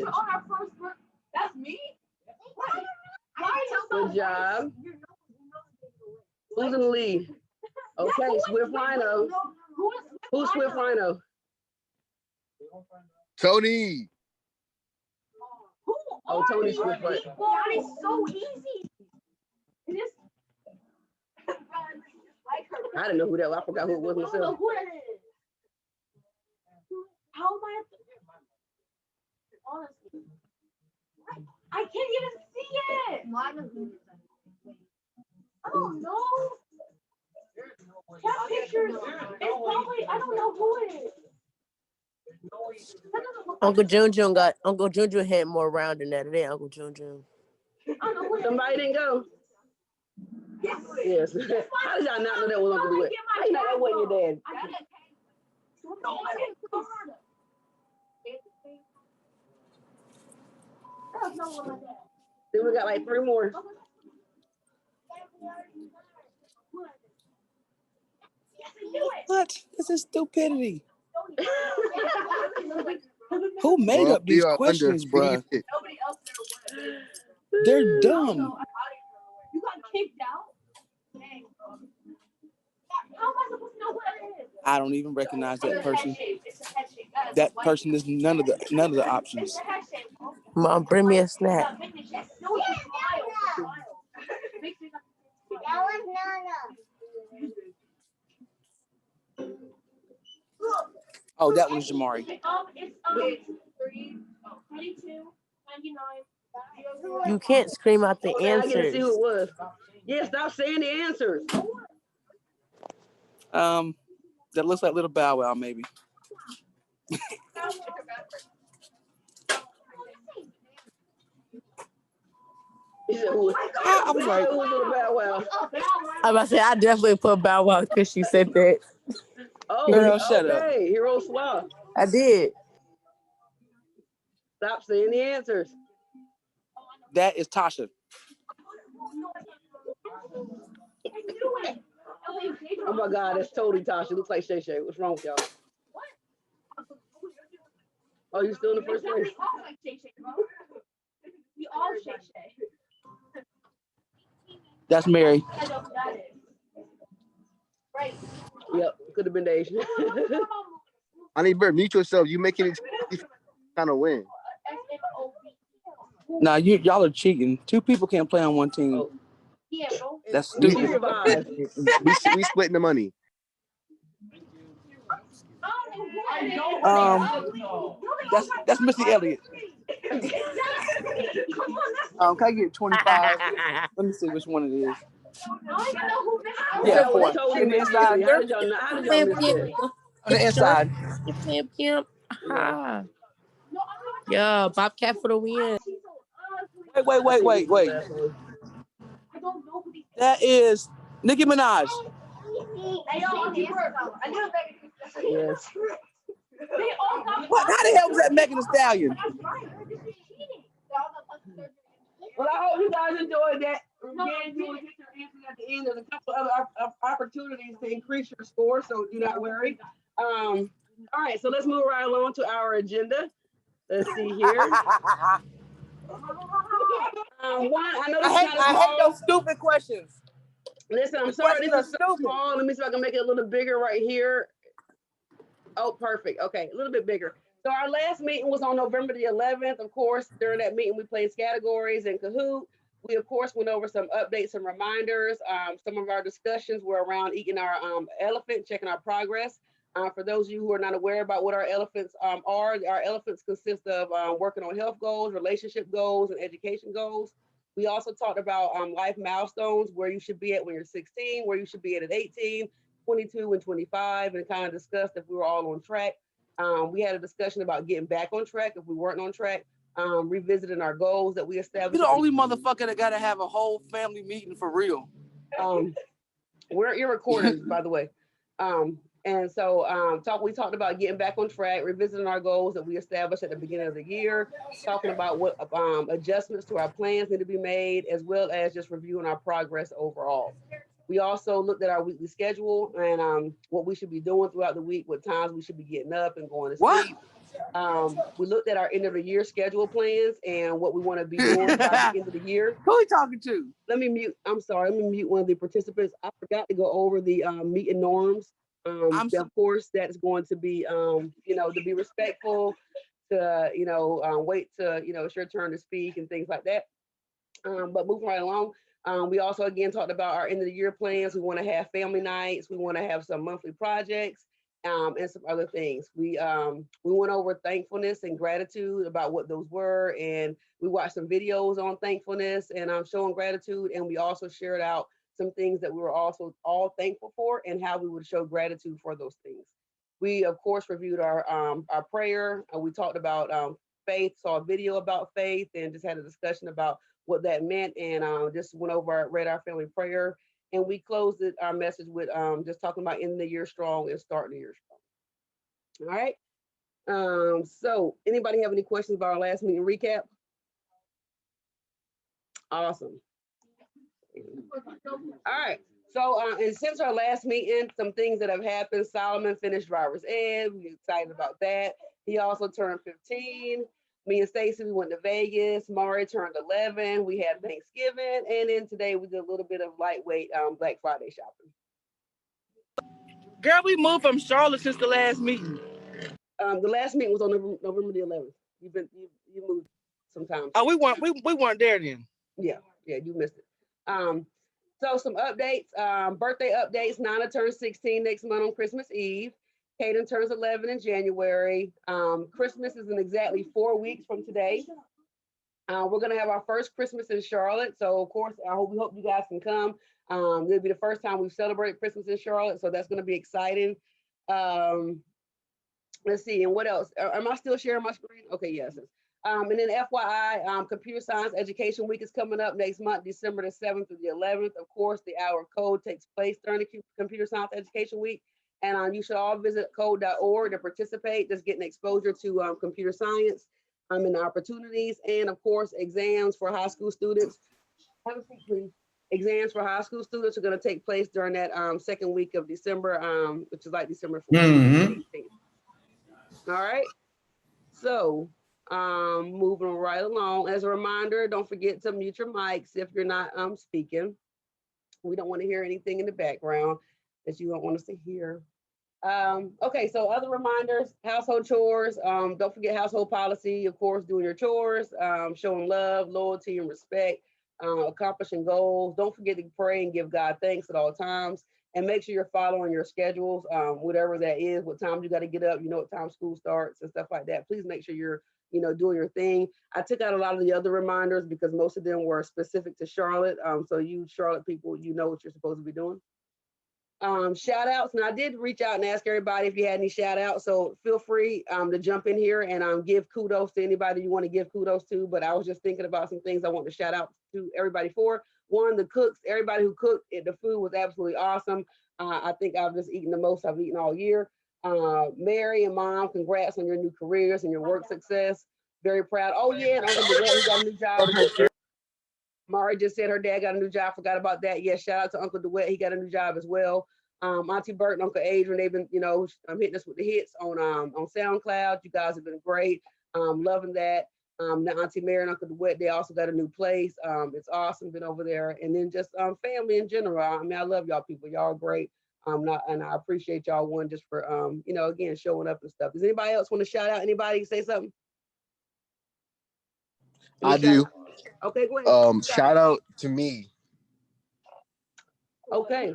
birthday. That's me? Good job. Who's in the lead? Okay, Swift Rhino. Who's Swift Rhino? Tony. Oh, Tony's Swift Rhino. That is so easy. It is. I didn't know who that was. I forgot who it was myself. How am I? Honestly, I can't even see it. I don't know. That picture is probably, I don't know who it is. Uncle Junjun had more round than that today, Uncle Junjun. Somebody didn't go. Yes. How did y'all not know that was Uncle DeWitt? How you know that wasn't your dad? Then we got like 3 more. What? This is stupidity. Who made up these questions, bro? They're dumb. You got kicked out? How am I supposed to know what it is? I don't even recognize that person. That person is none of the options. Mom, bring me a snack. Oh, that one's Jamari. It's 32, 99. You can't scream out the Okay, I get to see who answers. it was. Yeah, stop saying the answers. That looks like Little Bow Wow, maybe. He said, who? I was right. Who was Little Bow Wow? I'm about to say, I definitely put Bow Wow because she said that. Oh, Girl, shut up. okay. Hero Swap. I did. Stop saying the answers. That is Tasha. Oh my God, that's totally Tasha. Looks like Shay Shay. What's wrong with y'all? Oh, you still in the first place? We all Shay Shay. That's Mary. Right. Yep, could have been Asian. Honey Bird, mute yourself. You making it kind of win. Nah, y'all are cheating. 2 people can't play on one team. Oh. That's We stupid. survived. We splitting the money. That's Missy Elliott. Can I get 25? Let me see which one it is. Yeah, 4. Totally On the inside. How did y'all miss that? On the inside. Yeah, Bobcat for the win. Wait. That is Nicki Minaj. Yes. What? How the hell was that Megan Thee Stallion? Well, I hope you guys enjoyed that. Again, you will get your answers at the end. There's a couple other opportunities to increase your score, so do not worry. All right, so let's move right along to our agenda. Let's see here. I hate those stupid questions. Listen, I'm The sorry, this questions is are so stupid. small. Let me see if I can make it a little bigger right here. Oh, perfect. Okay, a little bit bigger. So our last meeting was on November the 11th. Of course, during that meeting, we played categories and Kahoot. We, of course, went over some updates and reminders. Some of our discussions were around eating our elephant, checking our progress. For those of you who are not aware about what our elephants are, our elephants consist of working on health goals, relationship goals, and education goals. We also talked about life milestones, where you should be at when you're 16, where you should be at 18, 22, and 25, and kind of discussed if we were all on track. We had a discussion about getting back on track if we weren't on track, revisiting our goals that we established. You're the only motherfucker that got to have a whole family meeting for real. We're ear recorders, by the way. And so we talked about getting back on track, revisiting our goals that we established at the beginning of the year, talking about what adjustments to our plans need to be made, as well as just reviewing our progress overall. We also looked at our weekly schedule and what we should be doing throughout the week, what times we should be getting up and going to sleep. We looked at our end of the year schedule plans and what we want to be doing by the end of the year. Who you talking to? Let me mute. I'm sorry. Let me mute one of the participants. I forgot to go over the meeting norms. Of course, that's going to be, to be respectful, to, wait to, it's your turn to speak and things like that. But moving right along, we also, again, talked about our end of the year plans. We want to have family nights. We want to have some monthly projects and some other things. We went over thankfulness and gratitude about what those were. And we watched some videos on thankfulness and showing gratitude. And we also shared out some things that we were also all thankful for and how we would show gratitude for those things. We, of course, reviewed our prayer. We talked about faith, saw a video about faith, and just had a discussion about what that meant, and just went over, read our family prayer, and we closed our message with just talking about ending the year strong and starting the year strong. All right. So anybody have any questions about our last meeting recap? Awesome. All right. So, and since our last meeting, some things that have happened. Solomon finished driver's ed. We're excited about that. He also turned 15. Me and Stacy, we went to Vegas. Mari turned 11. We had Thanksgiving. And then today we did a little bit of lightweight Black Friday shopping. Girl, we moved from Charlotte since the last meeting. The last meeting was on November the 11th. You moved sometime. Oh, we weren't there then. Yeah, you missed it. So some updates, birthday updates. Nana turns 16 next month on Christmas Eve. Kaden turns 11 in January. Christmas is in exactly 4 weeks from today. We're gonna have our first Christmas in Charlotte. So of course, we hope you guys can come. It'll be the first time we've celebrated Christmas in Charlotte. So that's gonna be exciting. Let's see, and what else? Am I still sharing my screen? Okay, yes. And then FYI, Computer Science Education Week is coming up next month, December the 7th to the 11th. Of course, the Hour of Code takes place during the Computer Science Education Week. And you should all visit code.org to participate, just getting exposure to computer science and the opportunities. And of course, exams for high school students. Have a seat, please. Exams for high school students are going to take place during that second week of December, which is like December 14th. All right. So moving right along. As a reminder, don't forget to mute your mics if you're not speaking. We don't want to hear anything in the background that you don't want us to hear. Okay, so other reminders, household chores. Don't forget household policy, of course, doing your chores, showing love, loyalty, and respect, accomplishing goals. Don't forget to pray and give God thanks at all times. And make sure you're following your schedules, whatever that is, what time you got to get up, what time school starts and stuff like that. Please make sure you're, doing your thing. I took out a lot of the other reminders because most of them were specific to Charlotte. So you Charlotte people, you know what you're supposed to be doing. Shout outs. And I did reach out and ask everybody if you had any shout outs. So feel free to jump in here and give kudos to anybody you want to give kudos to. But I was just thinking about some things I want to shout out to everybody for. One, the cooks, everybody who cooked it, the food was absolutely awesome. I think I've just eaten the most I've eaten all year. Mary and Mom, congrats on your new careers and your work success. Very proud. Oh yeah, and Uncle DeWitt, he got a new job. Mari just said her dad got a new job. Forgot about that. Yeah, shout out to Uncle DeWitt. He got a new job as well. Auntie Bert and Uncle Adrian, they've been, hitting us with the hits on SoundCloud. You guys have been great. Loving that. The Auntie Mary and Uncle DeWitt, they also got a new place. It's awesome, been over there. And then just family in general. I mean, I love y'all people. Y'all are great. And I appreciate y'all one just for, again, showing up and stuff. Does anybody else want to shout out? Anybody say something? I do. Okay, go ahead. Shout out to me. Okay.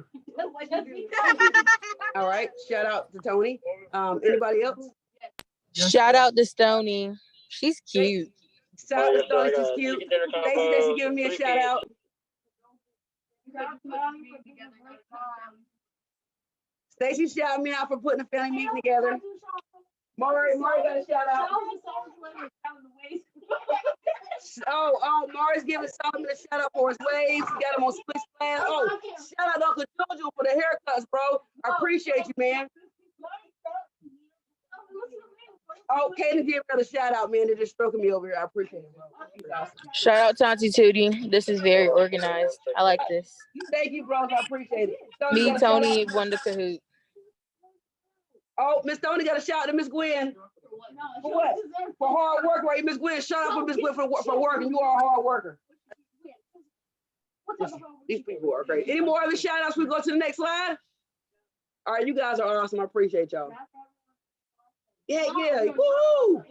All right. Shout out to Tony. Anybody else? Shout out to Stony. She's cute. Shout out to Stony. She's cute. Stacey giving me a shout out. Stacey shouted me out for putting a family meeting together. Mari got a shout out. Mari's giving Solomon a shout out for his waves. He got him on Split Plan. Oh, shout out to Uncle Jojo for the haircuts, bro. I appreciate you, man. Oh, Kaden gave another shout out, man. They're just stroking me over here. I appreciate it, bro. Awesome. Shout out to Auntie Tootie. This is very organized. I like this. Thank you, bro. I appreciate it. Me, Tony, won the Kahoot. Oh, Miss Tony got a shout out to Miss Gwen. For what? For hard work, right? Miss Gwen, shout out for Miss Gwen for work, and you are a hard worker. These people are great. Any more other shout outs? We go to the next slide. All right, you guys are awesome. I appreciate y'all. Yeah. Woo!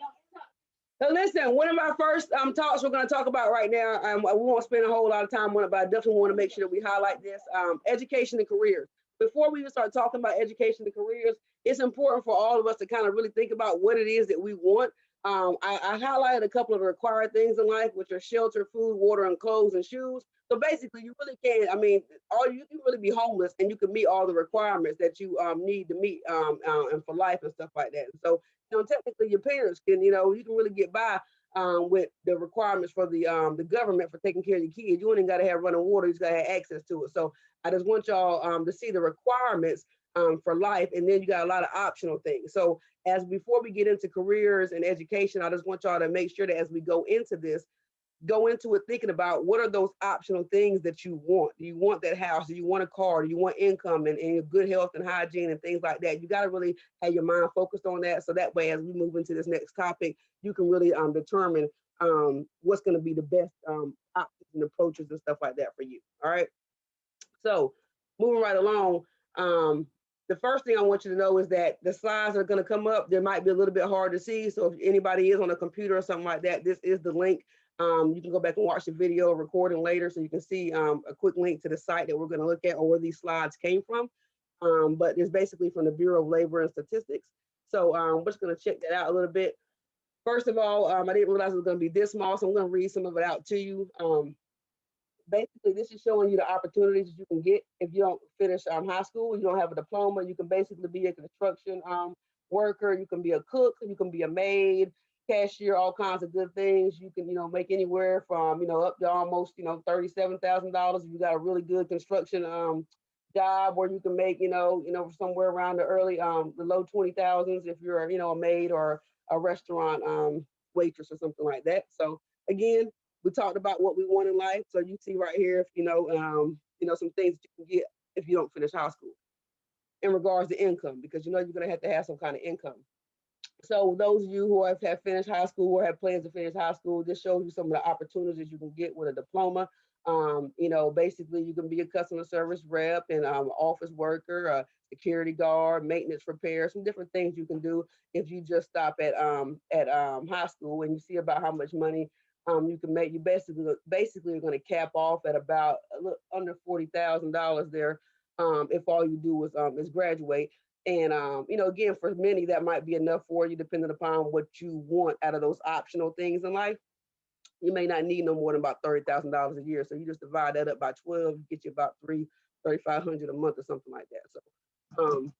So listen, one of our first talks we're going to talk about right now, we won't spend a whole lot of time on it, but I definitely want to make sure that we highlight this, education and careers. Before we even start talking about education and careers, it's important for all of us to kind of really think about what it is that we want. I highlighted a couple of the required things in life, which are shelter, food, water, and clothes and shoes. So basically, you really can, you can really be homeless and you can meet all the requirements that you need to meet and for life and stuff like that. So, technically your parents can, you can really get by with the requirements for the government for taking care of your kids. You ain't got to have running water, you just got to have access to it. So I just want y'all to see the requirements for life, and then you got a lot of optional things. So before we get into careers and education, I just want y'all to make sure that as we go into this, go into it thinking about what are those optional things that you want. Do you want that house? Do you want a car? Do you want income and good health and hygiene and things like that? You got to really have your mind focused on that. So that way, as we move into this next topic, you can really determine what's going to be the best options and approaches and stuff like that for you. All right. So moving right along, the first thing I want you to know is that the slides are going to come up. They might be a little bit hard to see. So if anybody is on a computer or something like that, this is the link. You can go back and watch the video recording later so you can see a quick link to the site that we're going to look at or where these slides came from. But it's basically from the Bureau of Labor and Statistics. So we're just going to check that out a little bit. First of all, I didn't realize it was going to be this small, so I'm going to read some of it out to you. Basically, this is showing you the opportunities you can get if you don't finish high school, you don't have a diploma. You can basically be a construction worker, you can be a cook, you can be a maid, cashier, all kinds of good things. You can, make anywhere from, up to almost, $37,000 if you got a really good construction job, where you can make, somewhere around the low 20,000s if you're, a maid or a restaurant waitress or something like that. So again, we talked about what we want in life. So you see right here, if some things that you can get if you don't finish high school in regards to income, because you're going to have some kind of income. So those of you who have finished high school or have plans to finish high school, this shows you some of the opportunities you can get with a diploma. Basically you can be a customer service rep and office worker, a security guard, maintenance repair, some different things you can do if you just stop at high school and you see about how much money you can make. You basically are going to cap off at about a little under $40,000 there if all you do is graduate. And again, for many that might be enough for you, depending upon what you want out of those optional things in life. You may not need no more than about $30,000 a year. So you just divide that up by 12, get you about $3,500 a month or something like that. So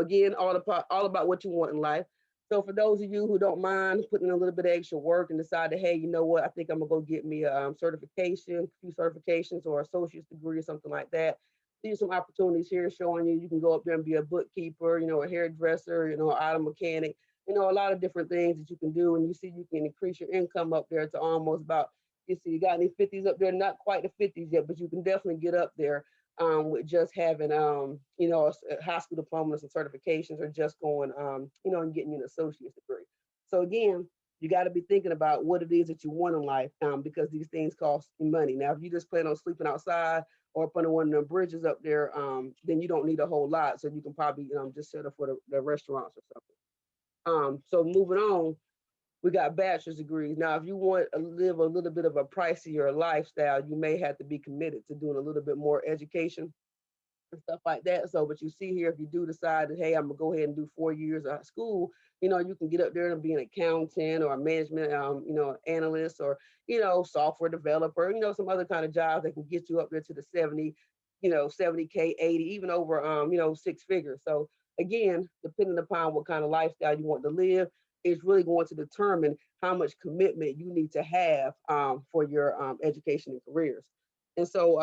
again, all about what you want in life. So for those of you who don't mind putting in a little bit of extra work and decide that, hey, you know what, I think I'm gonna go get me a certification, a few certifications or associate's degree or something like that. These are some opportunities here showing you can go up there and be a bookkeeper, a hairdresser, an auto mechanic, a lot of different things that you can do. And you see you can increase your income up there to almost about, you got any 50s up there, not quite the 50s yet, but you can definitely get up there with just having, high school diplomas and certifications, or just going, and getting an associate's degree. So again, you got to be thinking about what it is that you want in life, because these things cost money. Now, if you just plan on sleeping outside or up under one of the bridges up there, then you don't need a whole lot. So you can probably just settle for the restaurants or something. So moving on, we got bachelor's degrees. Now, if you want to live a little bit of a pricier lifestyle, you may have to be committed to doing a little bit more education and stuff like that. So, but you see here, if you do decide that, hey, I'm gonna go ahead and do 4 years of school, you can get up there and be an accountant or a management, analyst, or, software developer, some other kind of jobs that can get you up there to the 70K, 80, even over, 6 figures. So again, depending upon what kind of lifestyle you want to live, is really going to determine how much commitment you need to have for your education and careers. And so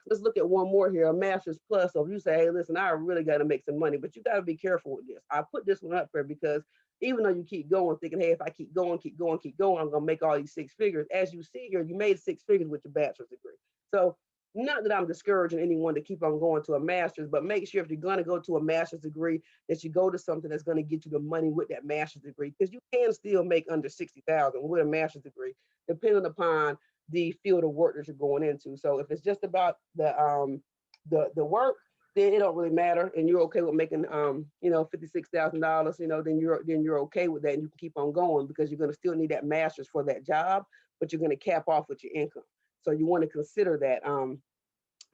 let's look at one more here, a master's plus. So if you say, hey, listen, I really got to make some money, but you got to be careful with this. I put this one up there because even though you keep going, thinking, hey, if I keep going, I'm going to make all these 6 figures. As you see here, you made 6 figures with your bachelor's degree. So not that I'm discouraging anyone to keep on going to a master's, but make sure if you're going to go to a master's degree, that you go to something that's going to get you the money with that master's degree, because you can still make under 60,000 with a master's degree, depending upon the field of work that you're going into. So if it's just about the work, then it don't really matter, and you're okay with making $56,000, then you're okay with that, and you can keep on going, because you're going to still need that master's for that job, but you're going to cap off with your income. So you want to consider that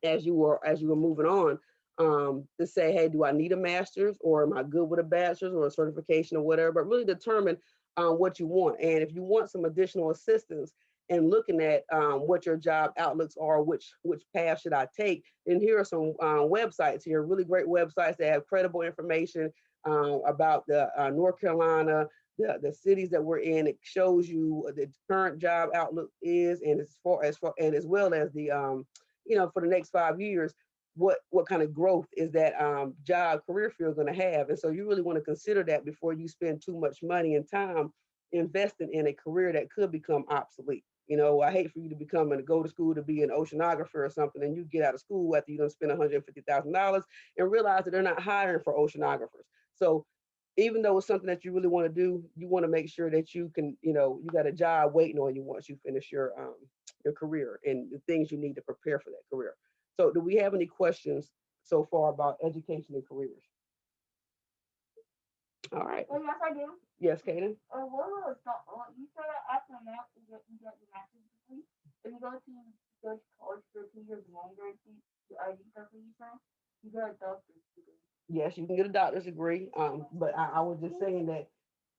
as you were moving on, to say, hey, do I need a master's, or am I good with a bachelor's or a certification or whatever? But really determine what you want, and if you want some additional assistance and looking at what your job outlooks are, which path should I take, then here are some websites here, really great websites that have credible information about the North Carolina, the cities that we're in. It shows you the current job outlook is, and as well as the for the next 5 years, what kind of growth is that job career field going to have. And so you really want to consider that before you spend too much money and time investing in a career that could become obsolete. I hate for you to go to school to be an oceanographer or something, and you get out of school after you don't spend $150,000 and realize that they're not hiring for oceanographers. So even though it's something that you really want to do, you want to make sure that you can, you got a job waiting on you once you finish your career and the things you need to prepare for that career. So do we have any questions so far about education and careers? All right. Oh, yes, I do. Yes, Kaden? You said that after math, you get the master's degree. If you go to college for 2 years longer, I think that's what you said, you get a doctor's degree. Yes, you can get a doctor's degree. But I was just saying that,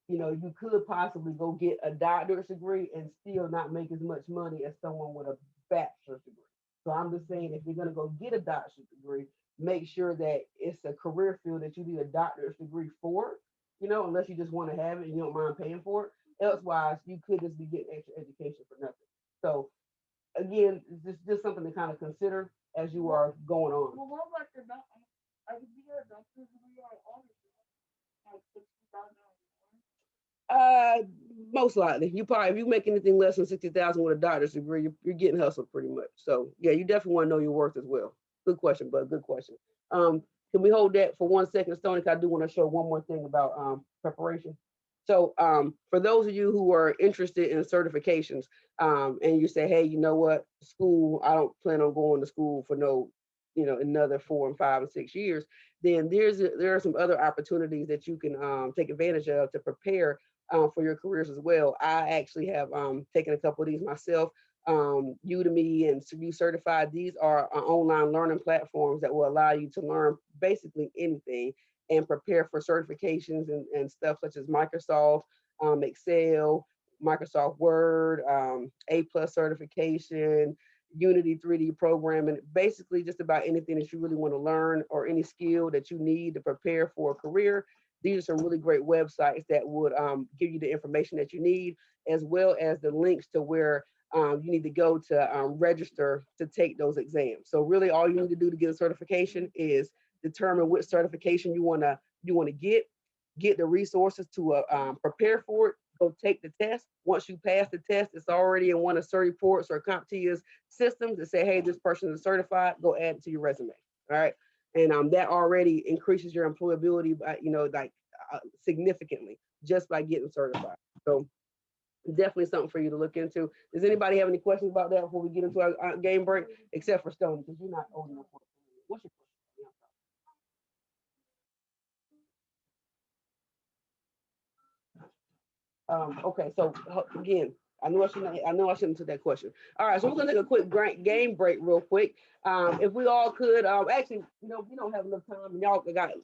you could possibly go get a doctor's degree and still not make as much money as someone with a bachelor's degree. So I'm just saying, if you're going to go get a doctor's degree, make sure that it's a career field that you need a doctor's degree for, unless you just want to have it and you don't mind paying for it. Elsewise, you could just be getting extra education for nothing. So again, it's just something to kind of consider as you are going on. Well, what about the doctor? I could be a doctor's degree or honors, like $60,000. Most likely, if you make anything less than 60,000 with a doctor's degree, you're getting hustled pretty much. So yeah, you definitely want to know your worth as well. Good question, bud. Good question. Can we hold that for 1 second, Stoney? I do want to show one more thing about preparation. So for those of you who are interested in certifications, and you say, hey, you know what, school, I don't plan on going to school for another 4 and 5 and 6 years, then there are some other opportunities that you can take advantage of to prepare for your careers as well. I actually have taken a couple of these myself. Udemy and UCertified, these are online learning platforms that will allow you to learn basically anything and prepare for certifications and stuff such as Microsoft, Excel, Microsoft Word, A+ certification, Unity 3D programming, basically just about anything that you really want to learn or any skill that you need to prepare for a career. These are some really great websites that would give you the information that you need, as well as the links to where you need to go to register to take those exams. So really all you need to do to get a certification is determine which certification you want to get the resources to prepare for it, go take the test. Once you pass the test, it's already in one of Certiports or CompTIA's systems that say, hey, this person is certified, go add it to your resume, all right? And that already increases your employability by, significantly just by getting certified. So definitely something for you to look into. Does anybody have any questions about that before we get into our game break? Except for Stone, because you're not old enough for it. What's your question? Okay, so again, I know I shouldn't take that question. All right, so we're gonna take a quick game break real quick. If we all could, actually, we don't have enough time, and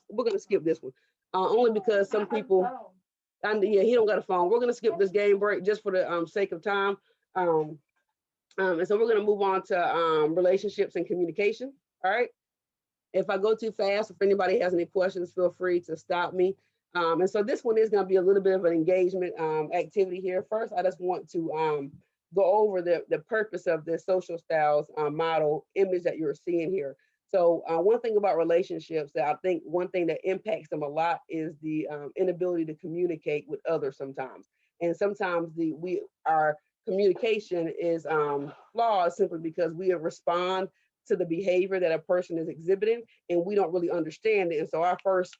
we're gonna skip this one. Only because some people, yeah, he don't got a phone. We're gonna skip this game break just for the sake of time. And so we're gonna move on to relationships and communication. All right. If I go too fast, if anybody has any questions, feel free to stop me. And so this one is going to be a little bit of an engagement activity here. First, I just want to go over the purpose of this social styles model image that you're seeing here. So one thing about relationships that I think one thing that impacts them a lot is the inability to communicate with others sometimes. And sometimes our communication is flawed simply because we respond to the behavior that a person is exhibiting, and we don't really understand it. And so our first,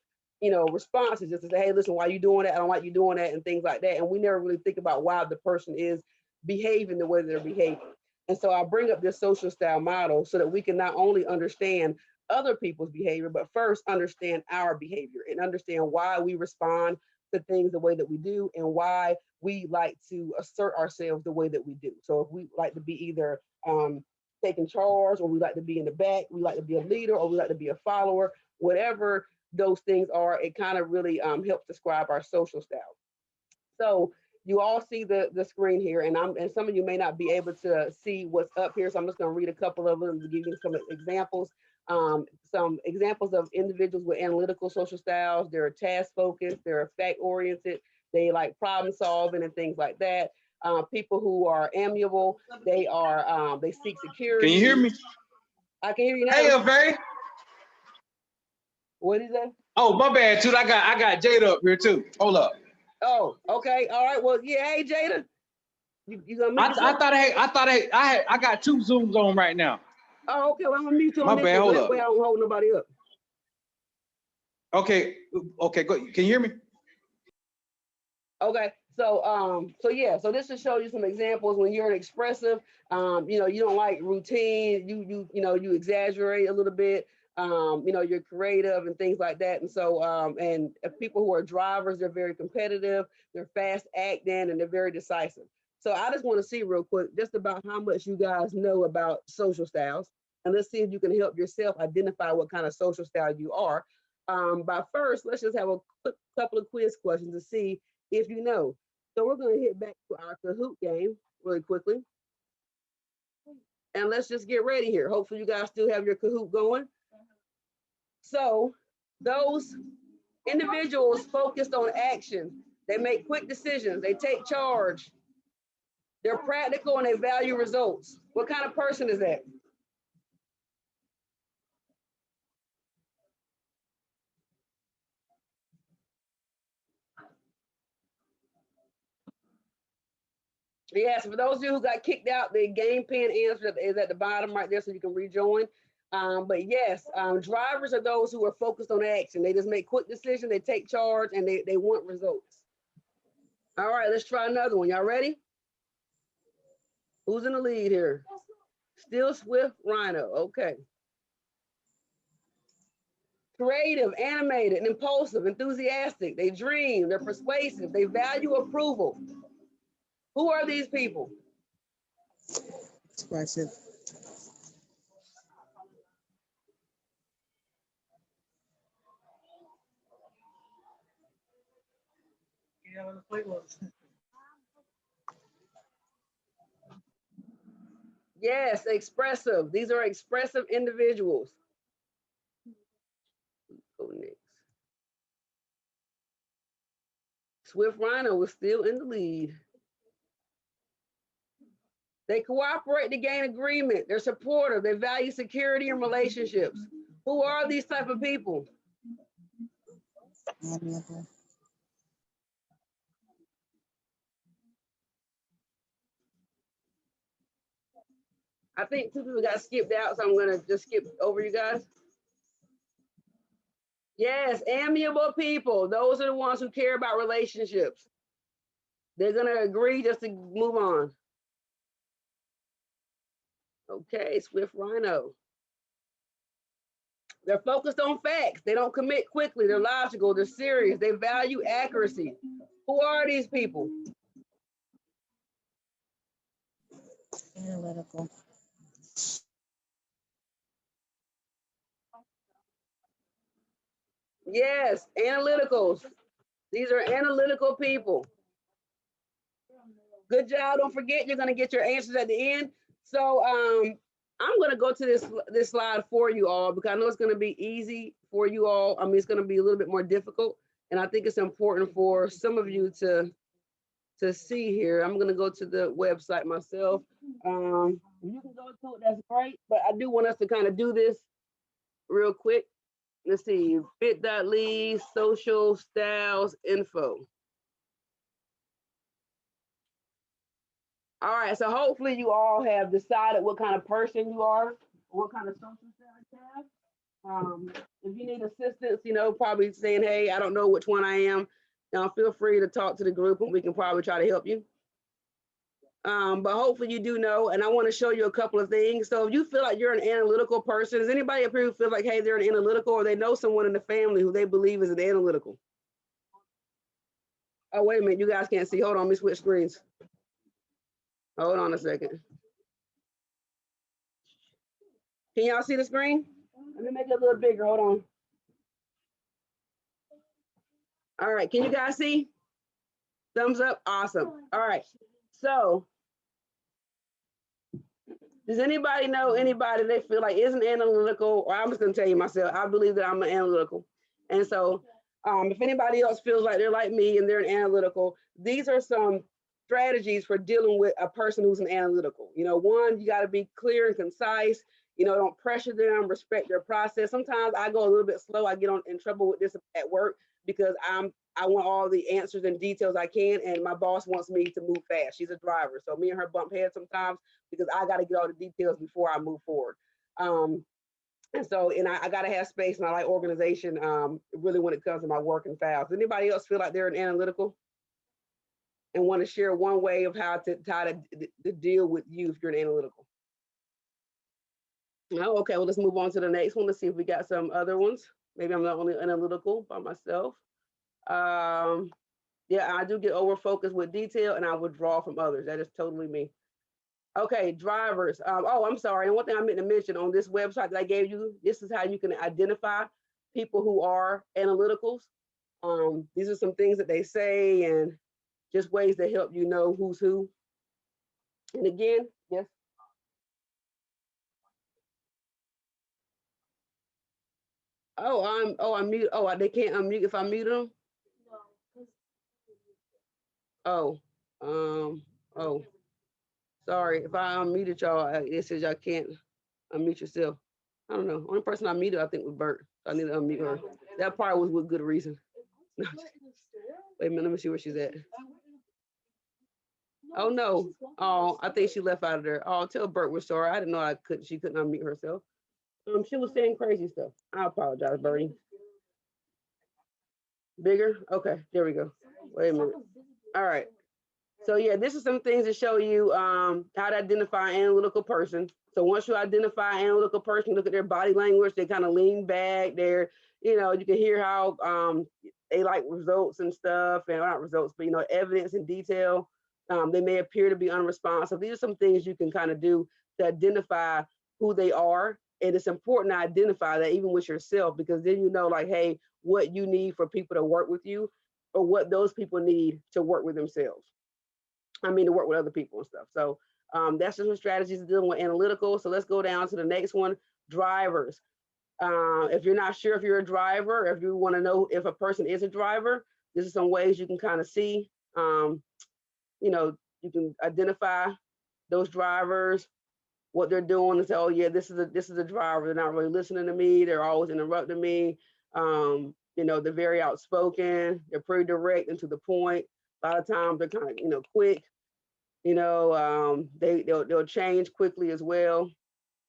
response is just to say, hey, listen, why are you doing that? I don't like you doing that, and things like that. And we never really think about why the person is behaving the way they're behaving. And so I bring up this social style model so that we can not only understand other people's behavior, but first understand our behavior and understand why we respond to things the way that we do and why we like to assert ourselves the way that we do. So if we like to be either taking charge, or we like to be in the back, we like to be a leader, or we like to be a follower, whatever those things are, it kind of really helps describe our social style. So you all see the screen here, and some of you may not be able to see what's up here, so I'm just going to read a couple of them to give you some examples. Some examples of individuals with analytical social styles. They're task focused, they're fact oriented, they like problem solving and things like that. People who are amiable, they seek security. Can you hear me? I can hear you now. Hey, Ave. What is that? Oh, my bad, too. I got Jada up here too. Hold up. Oh, okay. All right. Well, yeah. Hey, Jada. You gonna make I got 2 Zooms on right now. Oh, okay. Well, I'm gonna mute you on My this bad, one. hold That up. way I don't hold nobody up. Okay, go. Can you hear me? Okay. So yeah. So this just shows you some examples when you're an expressive. You don't like routine. You exaggerate a little bit. You're creative and things like that. And so, and people who are drivers, they're very competitive, they're fast acting, and they're very decisive. So I just want to see real quick, just about how much you guys know about social styles. And let's see if you can help yourself identify what kind of social style you are. But first, let's just have a quick couple of quiz questions to see if you know. So we're going to hit back to our Kahoot game really quickly. And let's just get ready here. Hopefully you guys still have your Kahoot going. So those individuals focused on action, they make quick decisions, they take charge, they're practical, and they value results. What kind of person is that? Yes, for those of you who got kicked out, the game pin answer is at the bottom right there so you can rejoin. But yes, drivers are those who are focused on action. They just make quick decisions, they take charge, and they want results. All right, let's try another one. Y'all ready? Who's in the lead here? Still Swift Rhino. Okay. Creative, animated, and impulsive, enthusiastic. They dream, they're persuasive, they value approval. Who are these people? Expressive. Yes, expressive. These are expressive individuals. Go next. Swift Rhino was still in the lead. They cooperate to gain agreement. They're supportive. They value security and relationships. Who are these type of people? Amiable. I think 2 people got skipped out, so I'm gonna just skip over you guys. Yes, amiable people. Those are the ones who care about relationships. They're gonna agree just to move on. Okay, Swift Rhino. They're focused on facts. They don't commit quickly. They're logical. They're serious. They value accuracy. Who are these people? Analytical. Yes, analyticals. These are analytical people. Good job. Don't forget, you're going to get your answers at the end. So I'm going to go to this slide for you all because I know it's going to be easy for you all. I mean, it's going to be a little bit more difficult. And I think it's important for some of you to see here. I'm going to go to the website myself. You can go to it. That's great. But I do want us to kind of do this real quick. Let's see, bit.ly, social styles info. All right, so hopefully you all have decided what kind of person you are. what kind of social status you have. If you need assistance, probably saying, hey, I don't know which one I am, feel free to talk to the group and we can probably try to help you. But hopefully you do know, and I want to show you a couple of things. So if you feel like you're an analytical person, is anybody up here who feels like, hey, they're an analytical, or they know someone in the family who they believe is an analytical? Oh, wait a minute, you guys can't see. Hold on, let me switch screens. Hold on a second. Can y'all see the screen? Let me make it a little bigger, hold on. All right, can you guys see? Thumbs up, awesome. All right, so does anybody know anybody they feel like isn't analytical? Or I'm just gonna tell you myself, I believe that I'm an analytical. And so if anybody else feels like they're like me and they're an analytical, these are some strategies for dealing with a person who's an analytical. One, you gotta be clear and concise, don't pressure them, respect their process. Sometimes I go a little bit slow, I get in trouble with this at work because I want all the answers and details I can, and my boss wants me to move fast. She's a driver, so me and her bump heads sometimes because I got to get all the details before I move forward. And I got to have space, and I like organization really when it comes to my work and files. Anybody else feel like they're an analytical and want to share one way of how to deal with you if you're an analytical? No, okay, well, let's move on to the next one. Let's see if we got some other ones. Maybe I'm not only analytical by myself. Yeah, I do get over focused with detail and I withdraw from others. That is totally me. Okay, drivers. Oh, I'm sorry. And one thing I meant to mention on this website that I gave you, this is how you can identify people who are analyticals. These are some things that they say and just ways to help you know who's who. And again, yes. I'm mute. Oh, they can't unmute if I mute them. Oh, sorry. If I unmuted y'all, it says y'all can't unmute yourself. I don't know. Only person I muted, I think, was Bert. I need to unmute her. That probably was with good reason. Wait a minute, let me see where she's at. Oh no. Oh, I think she left out of there. Oh, tell Bert we're sorry. I didn't know she couldn't unmute herself. She was saying crazy stuff. I apologize, Bertie. Bigger? Okay, there we go. Wait a minute. All right. So yeah, this is some things to show you how to identify an analytical person. So once you identify an analytical person, look at their body language, they kind of lean back, you can hear how they like results and stuff, and not results, but evidence and detail. They may appear to be unresponsive. These are some things you can kind of do to identify who they are. And it's important to identify that even with yourself, because then you know, like, hey, what you need for people to work with you or what those people need to work with themselves. To work with other people and stuff. So that's just some strategies dealing with analytical. So let's go down to the next one, drivers. If you're not sure if you're a driver, if you want to know if a person is a driver, this is some ways you can kind of see, you can identify those drivers, what they're doing, and say, oh yeah, this is a driver. They're not really listening to me. They're always interrupting me. They're very outspoken. They're pretty direct and to the point. A lot of times they're kind of, quick. They'll change quickly as well.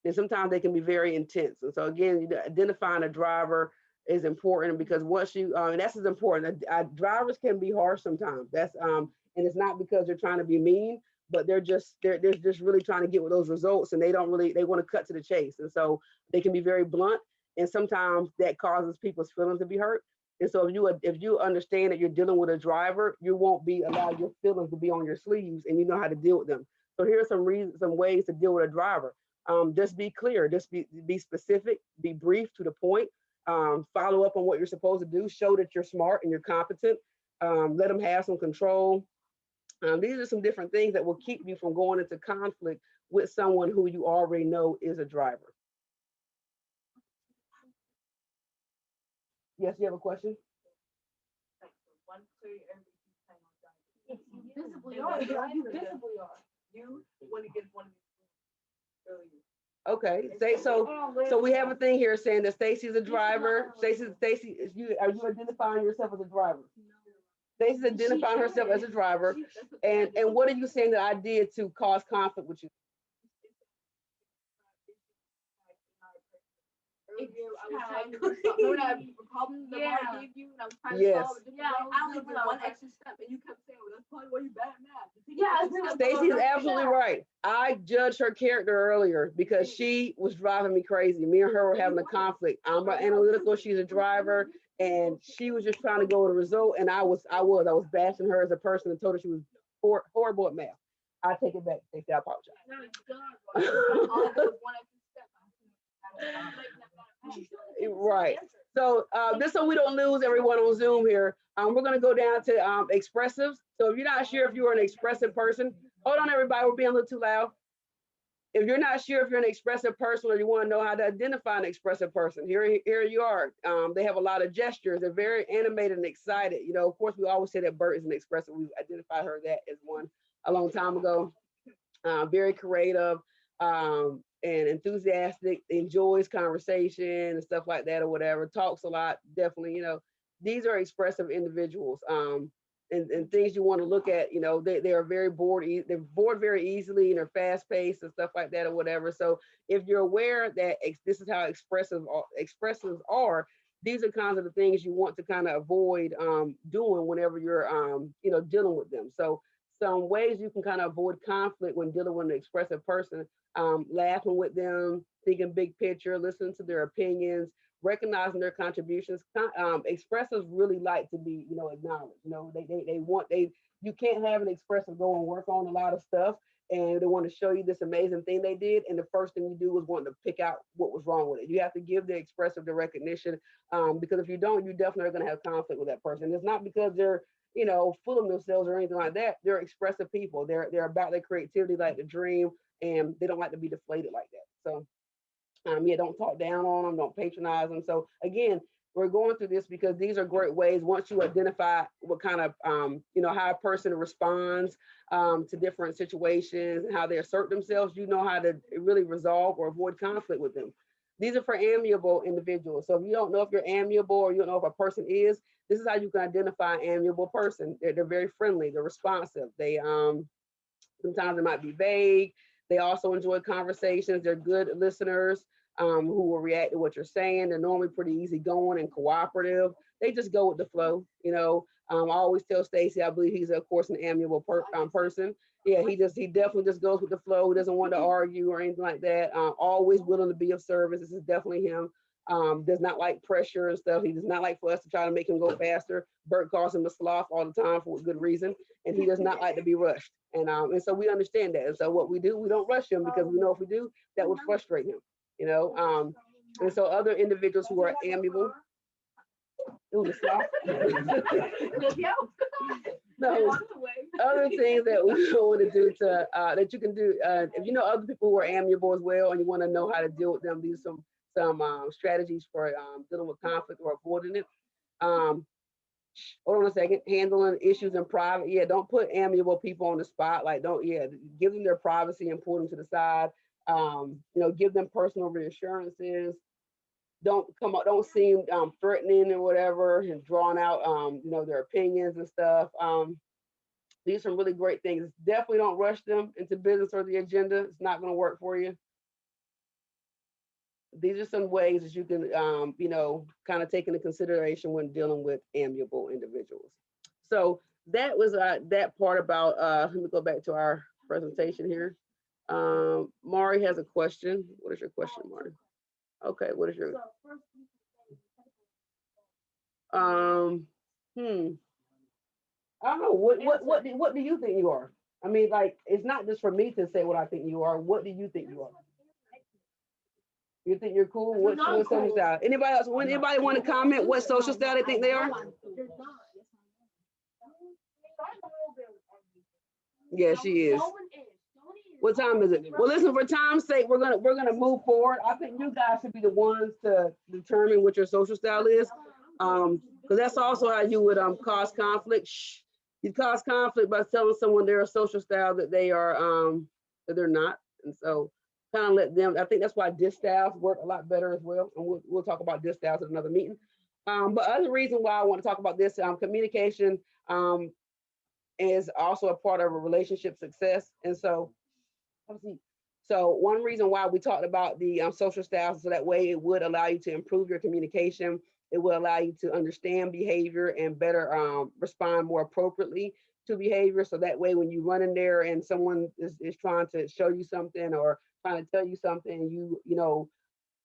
And sometimes they can be very intense. And so again, identifying a driver is important because once you, and that's as important. Drivers can be harsh sometimes. That's and it's not because they're trying to be mean, but they're just really trying to get with those results, and they want to cut to the chase. And so they can be very blunt, and sometimes that causes people's feelings to be hurt. And so if you understand that you're dealing with a driver, you won't allow your feelings to be on your sleeves, and you know how to deal with them. So here are some ways to deal with a driver. Just be clear, just be specific, be brief to the point, follow up on what you're supposed to do, show that you're smart and you're competent, let them have some control. These are some different things that will keep you from going into conflict with someone who you already know is a driver. Yes, you have a question? You visibly are. You visibly are. You want to get one of these earlier. Okay, so we have a thing here saying that Stacy's a driver. Stacy, are you identifying yourself as a driver? Stacy's identifying herself as a driver. And what are you saying that I did to cause conflict with you? you. I was trying to do something. Remember that problem that Yeah. Mara gave you? And I was trying to Yes. solve it. Yeah, I was I like, know. one extra step, and you kept saying, well, that's probably why you're bad at math. Yeah. Stacy's absolutely right. I judged her character earlier because she was driving me crazy. Me and her were having a conflict. I'm an analytical, she's a driver, and she was just trying to go with the result. And I was bashing her as a person and told her she was horrible at math. I take it back, Stacey. I apologize. No, it's done. All I did was one extra step. Right. So just so we don't lose everyone on Zoom here, we're gonna go down to expressives. So if you're not sure if you're an expressive person, hold on everybody, we're being a little too loud. If you're not sure if you're an expressive person or you want to know how to identify an expressive person, here you are. They have a lot of gestures. They're very animated and excited. You know, of course, we always say that Bert is an expressive. We identified her that as one a long time ago. Very creative and enthusiastic, enjoys conversation and stuff like that or whatever, talks a lot, definitely, you know, these are expressive individuals. And things you want to look at, you know, they are very bored, they're bored very easily and they're fast paced and stuff like that or whatever. So if you're aware that this is how expressives are, these are kinds of the things you want to kind of avoid doing whenever you're, you know, dealing with them. So some ways you can kind of avoid conflict when dealing with an expressive person, laughing with them, thinking big picture, listening to their opinions, recognizing their contributions. Expressives really like to be, you know, acknowledged. You know, you can't have an expressive go and work on a lot of stuff and they want to show you this amazing thing they did. And the first thing you do is want to pick out what was wrong with it. You have to give the expressive the recognition because if you don't, you definitely are going to have conflict with that person. It's not because they're, you know, full of themselves or anything like that. They're expressive people. They're about their creativity, like to dream, and they don't like to be deflated like that. So yeah, don't talk down on them, don't patronize them. So again, we're going through this because these are great ways. Once you identify what kind of, you know, how a person responds to different situations and how they assert themselves, you know how to really resolve or avoid conflict with them. These are for amiable individuals. So if you don't know if you're amiable or you don't know if a person is, this is how you can identify an amiable person. They're very friendly, they're responsive. They sometimes they might be vague. They also enjoy conversations. They're good listeners who will react to what you're saying. They're normally pretty easygoing and cooperative. They just go with the flow. You know, I always tell Stacy, I believe he's of course an amiable person. Yeah, he definitely just goes with the flow. He doesn't want to argue or anything like that. Always willing to be of service. This is definitely him. Does not like pressure and stuff. He does not like for us to try to make him go faster. Bert calls him a sloth all the time for good reason, and he does not like to be rushed. And so we understand that. And so what we do, we don't rush him because we know if we do, that would frustrate him. You know, and so other individuals who are amiable. Ooh, the sloth. No, other things that we want to do that you can do if you know other people who are amiable as well, and you want to know how to deal with them. These are some strategies for dealing with conflict or avoiding it. Hold on a second. Handling issues in private. Yeah, don't put amiable people on the spot. Like, give them their privacy and pull them to the side. You know, give them personal reassurances. Don't seem threatening or whatever and drawing out, you know, their opinions and stuff. These are some really great things. Definitely don't rush them into business or the agenda. It's not going to work for you. These are some ways that you can, you know, kind of take into consideration when dealing with amiable individuals. So that was that part about, let me go back to our presentation here. Mari has a question. What is your question, Mari? Okay, what is your, I don't know, what do you think you are? I mean, like, it's not just for me to say what I think you are. What do you think you are? You think you're cool? What social style? Anybody else? Anybody want to comment what social style they think they are? Yeah, she is. What time is it? Well, listen, for time's sake, we're gonna move forward. I think you guys should be the ones to determine what your social style is. Because that's also how you would cause conflict. You cause conflict by telling someone they're a social style that they are that they're not. And so kind of let them, I think that's why diss styles work a lot better as well. And we'll talk about diss styles at another meeting. But other reason why I want to talk about this, communication is also a part of a relationship success. And so, So one reason why we talked about the social styles, so that way it would allow you to improve your communication. It will allow you to understand behavior and better respond more appropriately to behavior. So that way, when you run in there and someone is trying to show you something or trying to tell you something, you know,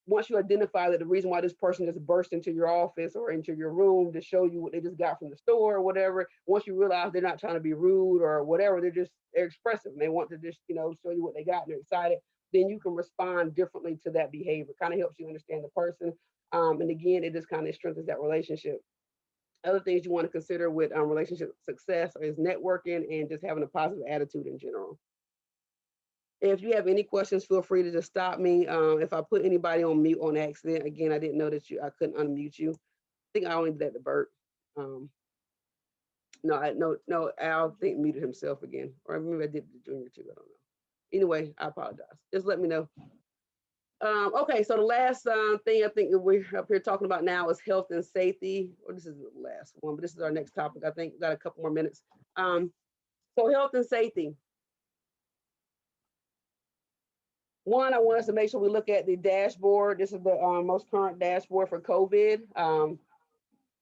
once you identify that the reason why this person just burst into your office or into your room to show you what they just got from the store or whatever, once you realize they're not trying to be rude or whatever, they're expressive and they want to just, you know, show you what they got and they're excited, then you can respond differently to that behavior. Kind of helps you understand the person. And again, it just kind of strengthens that relationship. Other things you want to consider with relationship success is networking and just having a positive attitude in general. If you have any questions, feel free to just stop me. If I put anybody on mute on accident, again, I didn't know that I couldn't unmute you. I think I only did that to Bert. No, Al think muted himself again, or maybe I did the junior too. I don't know. Anyway, I apologize. Just let me know. Okay, so the last thing I think that we're up here talking about now is health and safety. Or this is the last one, but this is our next topic. I think we got a couple more minutes. So health and safety. One, I want us to make sure we look at the dashboard. This is the most current dashboard for COVID.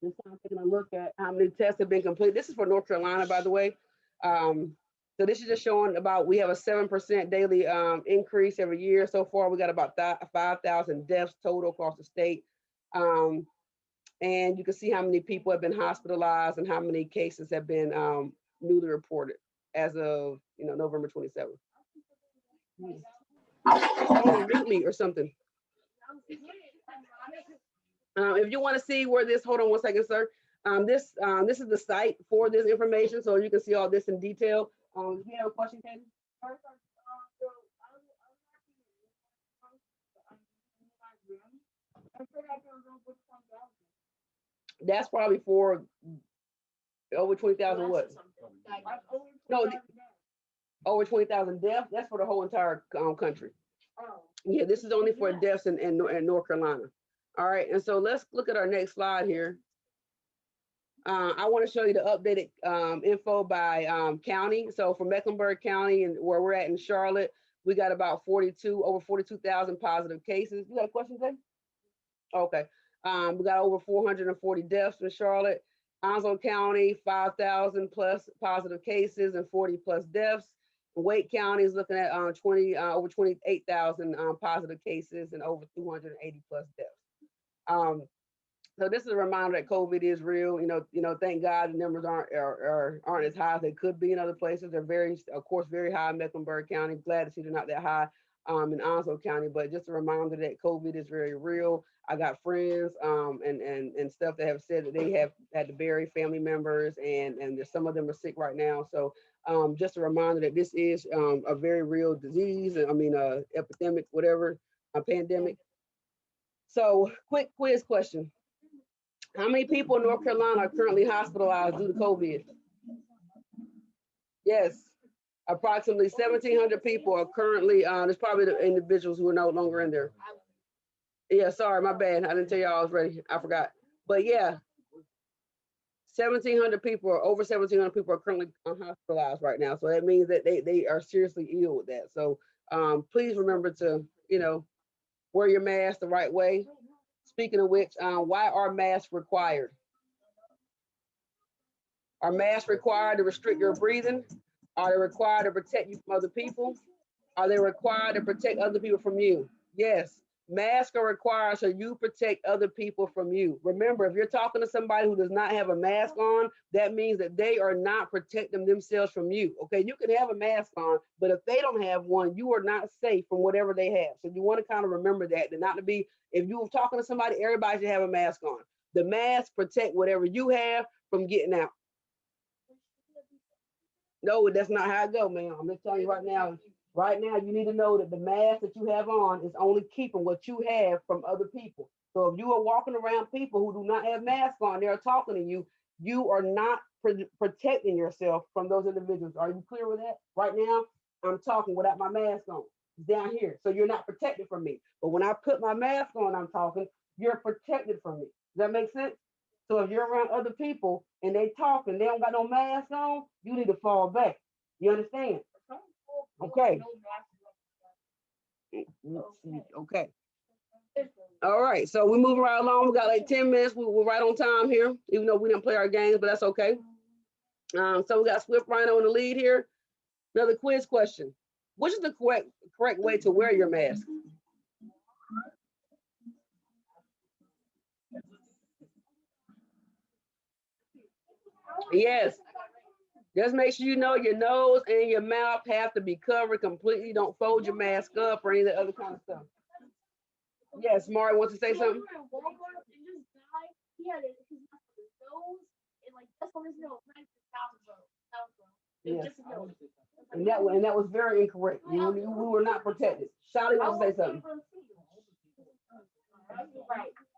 This time taking a look at how many tests have been completed. This is for North Carolina, by the way. So this is just showing about, we have a 7% daily increase every year. So far, we got about 5,000 deaths total across the state. And you can see how many people have been hospitalized and how many cases have been newly reported as of, you know, November 27th. Oh, mute me or something. If you want to see where this, hold on one second, sir. This is the site for this information, so you can see all this in detail. Do you have a question, Katie? That's probably for over 20,000 what? No, over 20,000 deaths. That's for the whole entire country. Yeah, this is only for deaths in North Carolina. All right, and so let's look at our next slide here. I want to show you the updated info by county. So for Mecklenburg County and where we're at in Charlotte, we got about over 42,000 positive cases. You got a question, Jay? Okay. We got over 440 deaths in Charlotte. Onslow County, 5,000 plus positive cases and 40 plus deaths. Wake County is looking at over 28,000 positive cases and over 280 plus deaths. So this is a reminder that COVID is real. You know, thank God the numbers aren't as high as they could be in other places. They're very, of course, very high in Mecklenburg County. Glad to see they're not that high in Onslow County, but just a reminder that COVID is very real. I got friends and stuff that have said that they have had to bury family members and some of them are sick right now. So just a reminder that this is a very real disease. I mean, epidemic, whatever, a pandemic. So quick quiz question. How many people in North Carolina are currently hospitalized due to COVID? Yes, approximately 1,700 people are currently, there's probably the individuals who are no longer in there. Yeah, sorry, my bad. I didn't tell y'all I was ready. I forgot. But yeah, 1,700 people, or over 1,700 people are currently hospitalized right now. So that means that they are seriously ill with that. So please remember to, you know, wear your mask the right way. Speaking of which, why are masks required? Are masks required to restrict your breathing? Are they required to protect you from other people? Are they required to protect other people from you? Yes, masks are required so you protect other people from you. Remember, if you're talking to somebody who does not have a mask on, that means that they are not protecting themselves from you. Okay, you can have a mask on, but if they don't have one, you are not safe from whatever they have. So you want to kind of remember that, and not to be, if you're talking to somebody, everybody should have a mask on. The mask protect whatever you have from getting out. No, that's not how it go, man. I'm just telling you right now. Right now, you need to know that the mask that you have on is only keeping what you have from other people. So if you are walking around people who do not have masks on, they're talking to you, you are not protecting yourself from those individuals. Are you clear with that? Right now, I'm talking without my mask on. It's down here. So you're not protected from me. But when I put my mask on, I'm talking, you're protected from me. Does that make sense? So if you're around other people and they talking, they don't got no mask on, you need to fall back. You understand? Okay. Okay. All right, so we're moving right along. We got like 10 minutes. We're right on time here, even though we didn't play our games, but that's okay. So we got Swift Rhino in the lead here. Another quiz question. Which is the correct way to wear your mask? Yes. Just make sure you know your nose and your mouth have to be covered completely. Don't fold your mask up or any of the other kind of stuff. Yes, Mari wants to say something. Yes. And that was very incorrect. We were not protected. Shali wants to say something.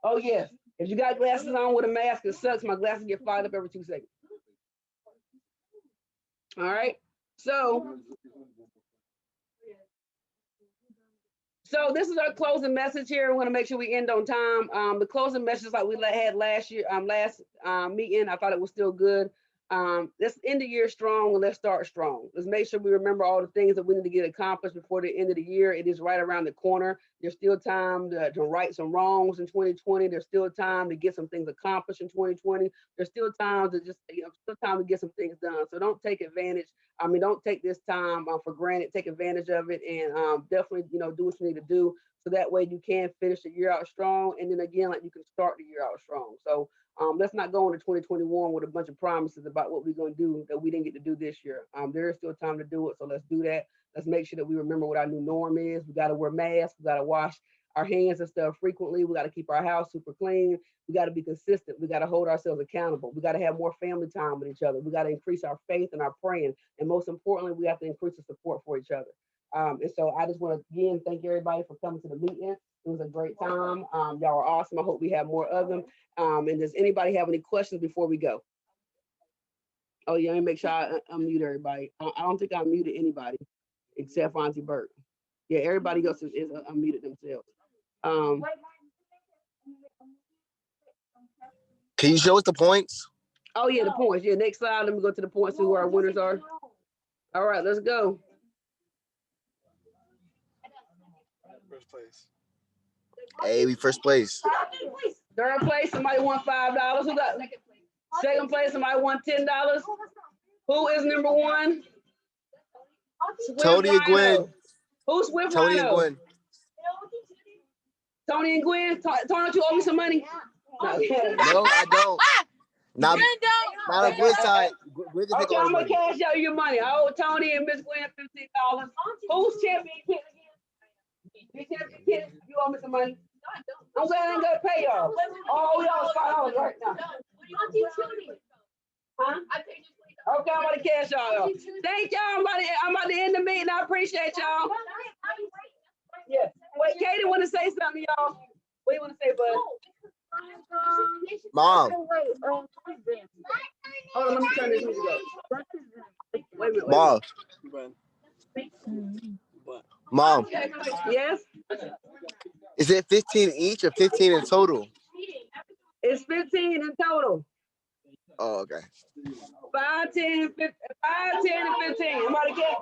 Oh yes. If you got glasses on with a mask, it sucks. My glasses get fogged up every 2 seconds. All right. So this is our closing message here. We want to make sure we end on time. The closing message like we had last year, last meeting, I thought it was still good. Let's end the year strong and let's start strong. Let's make sure we remember all the things that we need to get accomplished before the end of the year. It is right around the corner. There's still time to right some wrongs in 2020. There's still time to get some things accomplished in 2020. There's still time to still time to get some things done. So don't take advantage. Don't take this time for granted. Take advantage of it and definitely, do what you need to do. So that way you can finish the year out strong. And then again, like you can start the year out strong. So let's not go into 2021 with a bunch of promises about what we're going to do that we didn't get to do this year. There is still time to do it. So let's do that. Let's make sure that we remember what our new norm is. We got to wear masks. We got to wash our hands and stuff frequently. We got to keep our house super clean. We got to be consistent. We got to hold ourselves accountable. We got to have more family time with each other. We got to increase our faith and our praying. And most importantly, we have to increase the support for each other. And so I just want to again thank everybody for coming to the meeting. It was a great time. Y'all are awesome. I hope we have more of them. And does anybody have any questions before we go? Oh yeah, let me make sure I unmute everybody. I don't think I muted anybody except for Auntie Bert. Yeah, everybody else is unmuted themselves. Can you show us the points? Oh yeah, the points. Yeah, next slide. Let me go to the points, see who our winners are. All right, let's go. First place. Hey, we first place. Third place, somebody won $5. Who got second place? Somebody won $10. Who is number one? Swift Tony and Rhino. Gwen. Who's Swift Tony Rhino? and Gwen. Tony and Gwen. Tony, don't you owe me some money? No, No, I don't. Not on Gwen's side. Gwen can take okay, all I'm the gonna money. cash out your money. I owe Tony and Miss Gwen $15. Who's champion kid again? You champion kid? You owe me some money. I'm glad I ain't gonna pay y'all. Oh, we owe $5 right now. Huh? Okay, I'm gonna cash y'all. Thank y'all. I'm about to end the meeting. I appreciate y'all. Yeah. Wait, Katie want to say something, y'all. What do you want to say, bud? Mom. Hold on, let me turn this music up. Wait a minute. Mom. Mom. Yes? Is it 15 each or 15 in total? It's 15 in total. Oh, okay. 5, 10, 15, 5, 10, and 15. I'm about to get.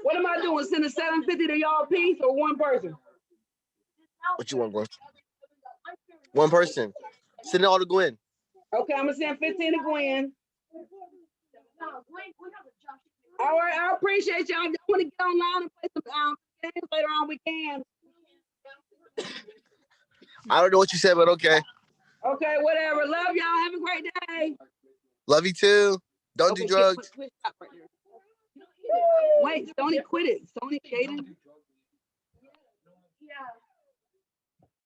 What am I doing? Send a $750 to y'all piece or one person? What you want, Gwen? One person. Send it all to Gwen. Okay, I'm gonna send 15 to Gwen. All right, I appreciate y'all. If you want to get online and play some games later on, we can. I don't know what you said, but okay. Okay, whatever. Love y'all. Have a great day. Love you too. Don't do drugs. Quit, stop right there. Wait, Stoney quit it. Stoney Caden. Yeah.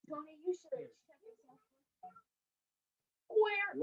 Tony, you should. Where?